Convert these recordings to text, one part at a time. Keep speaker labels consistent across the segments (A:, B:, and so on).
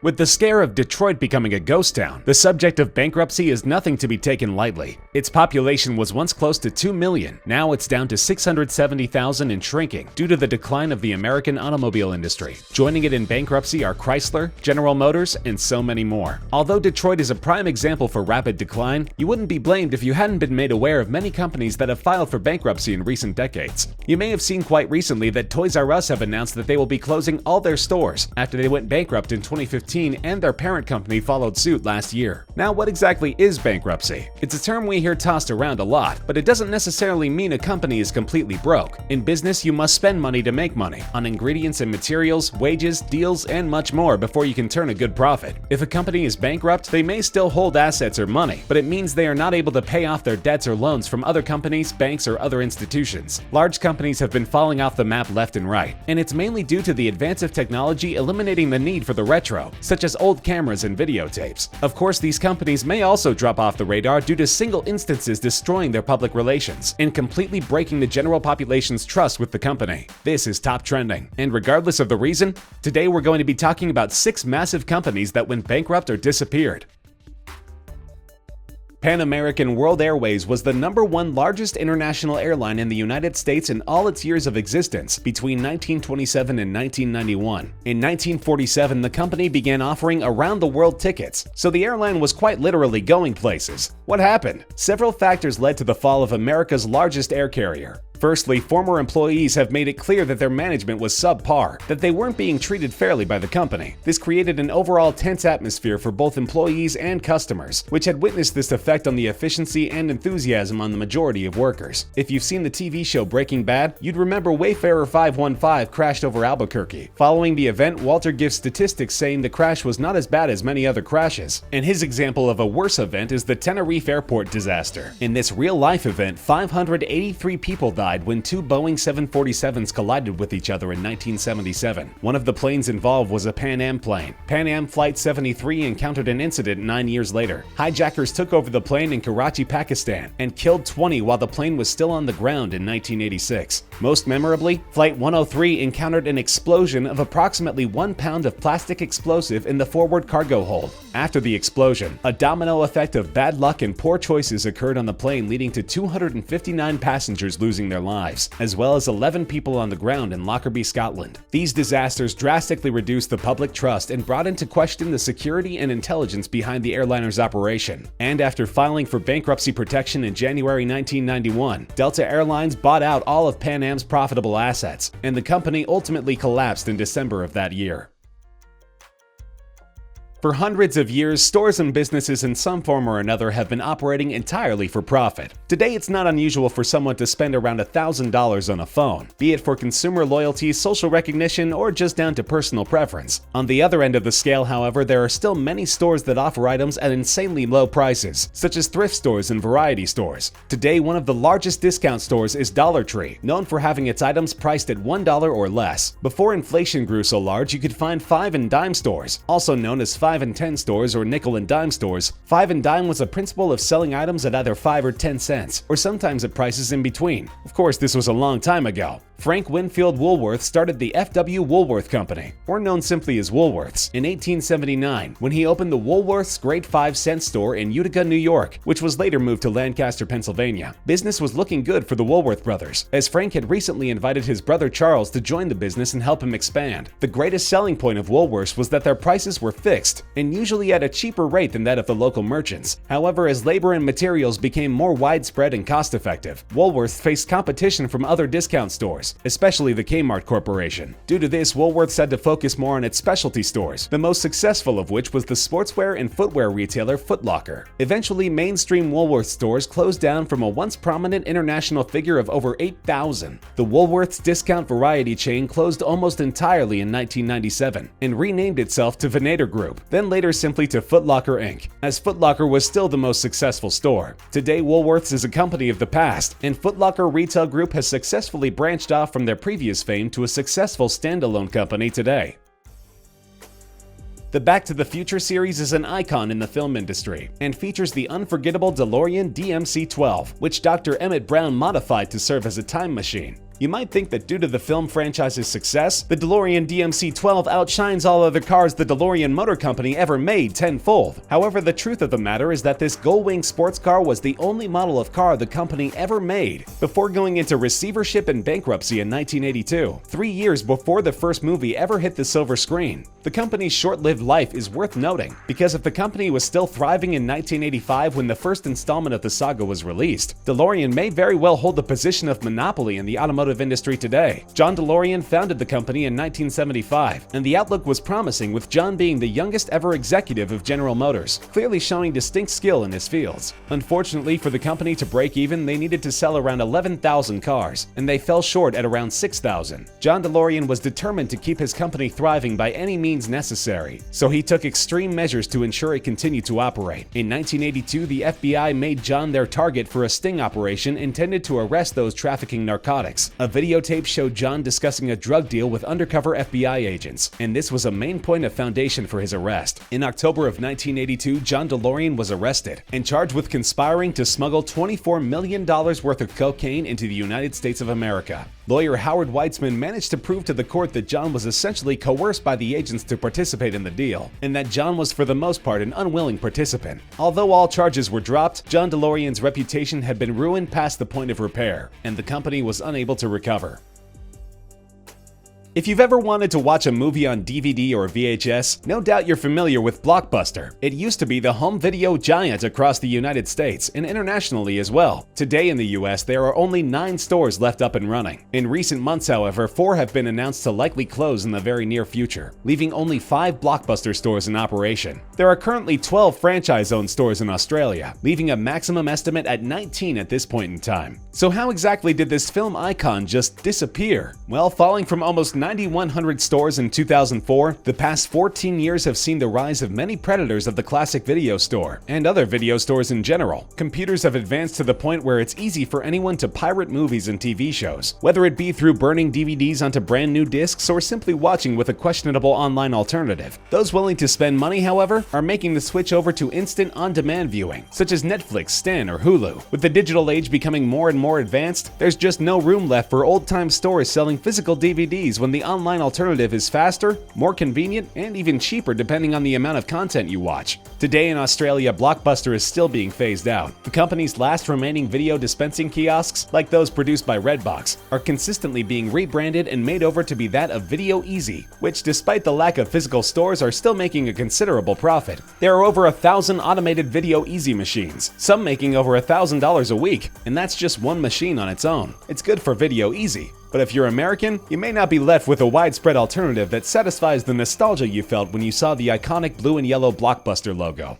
A: With the scare of Detroit becoming a ghost town, the subject of bankruptcy is nothing to be taken lightly. Its population was once close to 2 million, now it's down to 670,000 and shrinking due to the decline of the American automobile industry. Joining it in bankruptcy are Chrysler, General Motors, and so many more. Although Detroit is a prime example for rapid decline, you wouldn't be blamed if you hadn't been made aware of many companies that have filed for bankruptcy in recent decades. You may have seen quite recently that Toys R Us have announced that they will be closing all their stores after they went bankrupt in 2015 and their parent company followed suit last year. Now, what exactly is bankruptcy? It's a term we hear tossed around a lot, but it doesn't necessarily mean a company is completely broke. In business, you must spend money to make money on ingredients and materials, wages, deals, and much more before you can turn a good profit. If a company is bankrupt, they may still hold assets or money, but it means they are not able to pay off their debts or loans from other companies, banks, or other institutions. Large companies have been falling off the map left and right, and it's mainly due to the advance of technology eliminating the need for the retro, such as old cameras and videotapes. Of course, these companies may also drop off the radar due to single instances destroying their public relations and completely breaking the general population's trust with the company. This is Top Trending, and regardless of the reason, today we're going to be talking about 6 massive companies that went bankrupt or disappeared. Pan American World Airways was the #1 largest international airline in the United States in all its years of existence between 1927 and 1991. In 1947, the company began offering around-the-world tickets, so the airline was quite literally going places. What happened? Several factors led to the fall of America's largest air carrier. Firstly, former employees have made it clear that their management was subpar, that they weren't being treated fairly by the company. This created an overall tense atmosphere for both employees and customers, which had witnessed this effect on the efficiency and enthusiasm on the majority of workers. If you've seen the TV show Breaking Bad, you'd remember Wayfarer 515 crashed over Albuquerque. Following the event, Walter gives statistics saying the crash was not as bad as many other crashes, and his example of a worse event is the Tenerife airport disaster. In this real-life event, 583 people died when 2 Boeing 747s collided with each other in 1977. One of the planes involved was a Pan Am plane. Pan Am Flight 73 encountered an incident 9 years later. Hijackers took over the plane in Karachi, Pakistan, and killed 20 while the plane was still on the ground in 1986. Most memorably, Flight 103 encountered an explosion of approximately 1 pound of plastic explosive in the forward cargo hold. After the explosion, a domino effect of bad luck and poor choices occurred on the plane, leading to 259 passengers losing their lives, as well as 11 people on the ground in Lockerbie, Scotland. These disasters drastically reduced the public trust and brought into question the security and intelligence behind the airliner's operation. And after filing for bankruptcy protection in January 1991, Delta Airlines bought out all of Pan Am's profitable assets, and the company ultimately collapsed in December of that year. For hundreds of years, stores and businesses in some form or another have been operating entirely for profit. Today, it's not unusual for someone to spend around $1,000 on a phone, be it for consumer loyalty, social recognition, or just down to personal preference. On the other end of the scale, however, there are still many stores that offer items at insanely low prices, such as thrift stores and variety stores. Today, one of the largest discount stores is Dollar Tree, known for having its items priced at $1 or less. Before inflation grew so large, you could find 5 and dime stores, also known as 5 and 10 stores or nickel and dime stores. 5 and dime was a principle of selling items at either 5 or 10 cents, or sometimes at prices in between. Of course, this was a long time ago. Frank Winfield Woolworth started the F.W. Woolworth Company, or known simply as Woolworths, in 1879 when he opened the Woolworth's Great 5-Cent store in Utica, New York, which was later moved to Lancaster, Pennsylvania. Business was looking good for the Woolworth brothers, as Frank had recently invited his brother Charles to join the business and help him expand. The greatest selling point of Woolworths was that their prices were fixed, and usually at a cheaper rate than that of the local merchants. However, as labor and materials became more widespread and cost-effective, Woolworths faced competition from other discount stores, especially the Kmart Corporation. Due to this, Woolworths had to focus more on its specialty stores, the most successful of which was the sportswear and footwear retailer Foot Locker. Eventually, mainstream Woolworths stores closed down from a once prominent international figure of over 8,000. The Woolworths discount variety chain closed almost entirely in 1997 and renamed itself to Venator Group, then later simply to Foot Locker Inc., as Foot Locker was still the most successful store. Today, Woolworths is a company of the past, and Foot Locker Retail Group has successfully branched off from their previous fame to a successful standalone company today. The Back to the Future series is an icon in the film industry and features the unforgettable DeLorean DMC-12, which Dr. Emmett Brown modified to serve as a time machine. You might think that due to the film franchise's success, the DeLorean DMC-12 outshines all other cars the DeLorean Motor Company ever made tenfold. However, the truth of the matter is that this Gullwing sports car was the only model of car the company ever made before going into receivership and bankruptcy in 1982, 3 years before the first movie ever hit the silver screen. The company's short-lived life is worth noting, because if the company was still thriving in 1985 when the first installment of the saga was released, DeLorean may very well hold the position of monopoly in the automotive industry today. John DeLorean founded the company in 1975, and the outlook was promising, with John being the youngest ever executive of General Motors, clearly showing distinct skill in his fields. Unfortunately, for the company to break even, they needed to sell around 11,000 cars, and they fell short at around 6,000. John DeLorean was determined to keep his company thriving by any means necessary, so he took extreme measures to ensure it continued to operate. In 1982, the FBI made John their target for a sting operation intended to arrest those trafficking narcotics. A videotape showed John discussing a drug deal with undercover FBI agents, and this was a main point of foundation for his arrest. In October of 1982, John DeLorean was arrested and charged with conspiring to smuggle $24 million worth of cocaine into the United States of America. Lawyer Howard Weitzman managed to prove to the court that John was essentially coerced by the agents to participate in the deal, and that John was for the most part an unwilling participant. Although all charges were dropped, John DeLorean's reputation had been ruined past the point of repair, and the company was unable to recover. If you've ever wanted to watch a movie on DVD or VHS, no doubt you're familiar with Blockbuster. It used to be the home video giant across the United States and internationally as well. Today in the US, there are only 9 stores left up and running. In recent months, however, 4 have been announced to likely close in the very near future, leaving only 5 Blockbuster stores in operation. There are currently 12 franchise-owned stores in Australia, leaving a maximum estimate at 19 at this point in time. So how exactly did this film icon just disappear? Well, falling from almost 9,100 stores in 2004, the past 14 years have seen the rise of many predators of the classic video store, and other video stores in general. Computers have advanced to the point where it's easy for anyone to pirate movies and TV shows, whether it be through burning DVDs onto brand new discs or simply watching with a questionable online alternative. Those willing to spend money, however, are making the switch over to instant on-demand viewing, such as Netflix, Stan, or Hulu. With the digital age becoming more and more advanced, there's just no room left for old-time stores selling physical DVDs when the online alternative is faster, more convenient, and even cheaper depending on the amount of content you watch. Today in Australia, Blockbuster is still being phased out. The company's last remaining video dispensing kiosks, like those produced by Redbox, are consistently being rebranded and made over to be that of Video Easy, which, despite the lack of physical stores, are still making a considerable profit. There are over 1,000 automated Video Easy machines, some making over $1,000 a week, and that's just one machine on its own. It's good for Video Easy. But if you're American, you may not be left with a widespread alternative that satisfies the nostalgia you felt when you saw the iconic blue and yellow Blockbuster logo.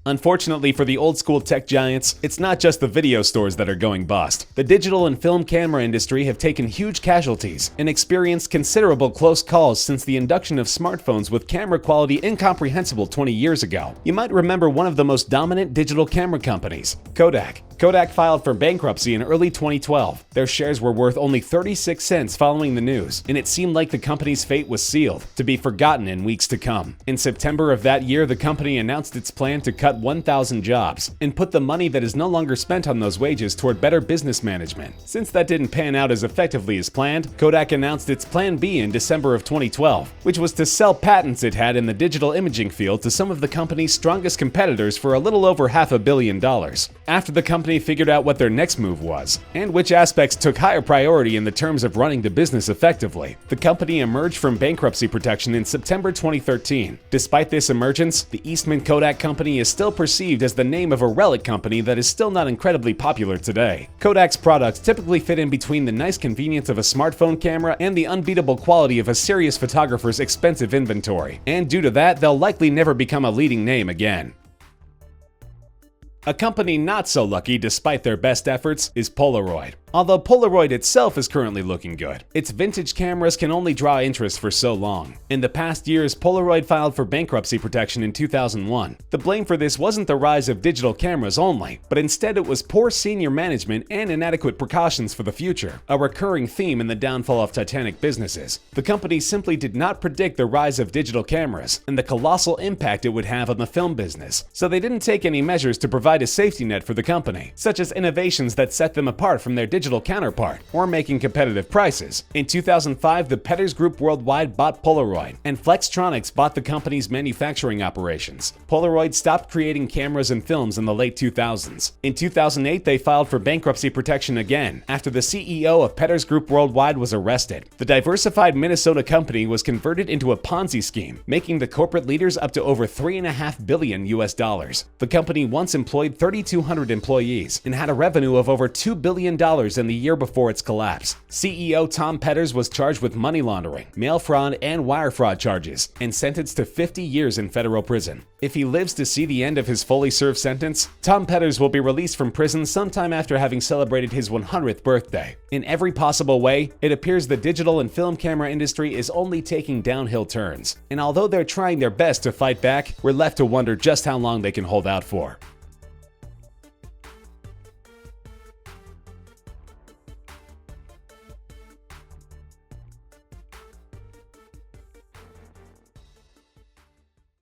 A: Unfortunately for the old-school tech giants, it's not just the video stores that are going bust. The digital and film camera industry have taken huge casualties and experienced considerable close calls since the induction of smartphones with camera quality incomprehensible 20 years ago. You might remember one of the most dominant digital camera companies, Kodak. Kodak filed for bankruptcy in early 2012. Their shares were worth only 36 cents following the news, and it seemed like the company's fate was sealed, to be forgotten in weeks to come. In September of that year, the company announced its plan to cut 1,000 jobs and put the money that is no longer spent on those wages toward better business management. Since that didn't pan out as effectively as planned, Kodak announced its Plan B in December of 2012, which was to sell patents it had in the digital imaging field to some of the company's strongest competitors for a little over $500 million. After the company figured out what their next move was, and which aspects took higher priority in the terms of running the business effectively, the company emerged from bankruptcy protection in September 2013. Despite this emergence, the Eastman Kodak Company is still perceived as the name of a relic company that is still not incredibly popular today. Kodak's products typically fit in between the nice convenience of a smartphone camera and the unbeatable quality of a serious photographer's expensive inventory, and due to that, they'll likely never become a leading name again. A company not so lucky despite their best efforts is Polaroid. Although Polaroid itself is currently looking good, its vintage cameras can only draw interest for so long. In the past years, Polaroid filed for bankruptcy protection in 2001. The blame for this wasn't the rise of digital cameras only, but instead it was poor senior management and inadequate precautions for the future, a recurring theme in the downfall of Titanic businesses. The company simply did not predict the rise of digital cameras and the colossal impact it would have on the film business, so they didn't take any measures to provide a safety net for the company, such as innovations that set them apart from their digital counterpart or making competitive prices. In 2005, the Petters Group Worldwide bought Polaroid, and Flextronics bought the company's manufacturing operations. Polaroid stopped creating cameras and films in the late 2000s. In 2008, they filed for bankruptcy protection again after the CEO of Petters Group Worldwide was arrested. The diversified Minnesota company was converted into a Ponzi scheme, making the corporate leaders up to over $3.5 billion US. The company once employed 3,200 employees and had a revenue of over $2 billion in the year before its collapse. CEO Tom Petters was charged with money laundering, mail fraud, and wire fraud charges, and sentenced to 50 years in federal prison. If he lives to see the end of his fully served sentence, Tom Petters will be released from prison sometime after having celebrated his 100th birthday. In every possible way, it appears the digital and film camera industry is only taking downhill turns. And although they're trying their best to fight back, we're left to wonder just how long they can hold out for.